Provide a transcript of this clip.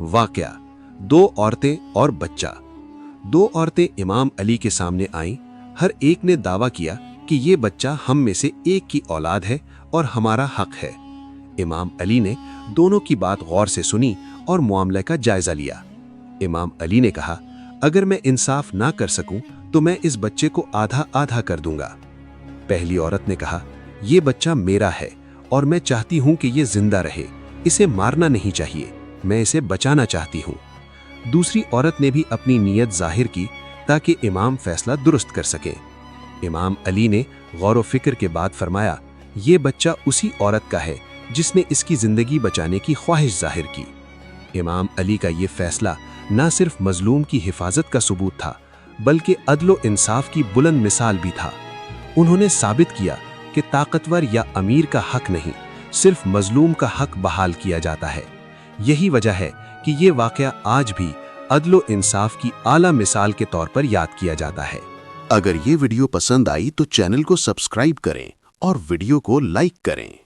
वाकया, दो औरतें और बच्चा। दो औरतें इमाम अली के सामने आईं। हर एक ने दावा किया कि ये बच्चा हम में से एक की औलाद है और हमारा हक है। इमाम अली ने दोनों की बात गौर से सुनी और मामले का जायजा लिया। इमाम अली ने कहा, अगर मैं इंसाफ ना कर सकूं तो मैं इस बच्चे को आधा आधा कर दूंगा। पहली औरत ने कहा, ये बच्चा मेरा है और मैं चाहती हूं कि ये जिंदा रहे, इसे मारना नहीं चाहिए, मैं इसे बचाना चाहती हूं। दूसरी औरत ने भी अपनी नीयत जाहिर की ताकि इमाम फैसला दुरुस्त कर सके। इमाम अली ने गौर व फिक्र के बाद फरमाया, ये बच्चा उसी औरत का है जिसने इसकी जिंदगी बचाने की ख्वाहिश जाहिर की। इमाम अली का ये फैसला न सिर्फ मजलूम की हिफाजत का सबूत था, बल्कि अदलो इंसाफ की बुलंद मिसाल भी था। उन्होंने साबित किया कि ताकतवर या अमीर का हक नहीं, सिर्फ मजलूम का हक बहाल किया जाता है। यही वजह है कि ये वाकया आज भी अदलो इंसाफ की आला मिसाल के तौर पर याद किया जाता है। अगर ये वीडियो पसंद आई तो चैनल को सब्सक्राइब करें और वीडियो को लाइक करें।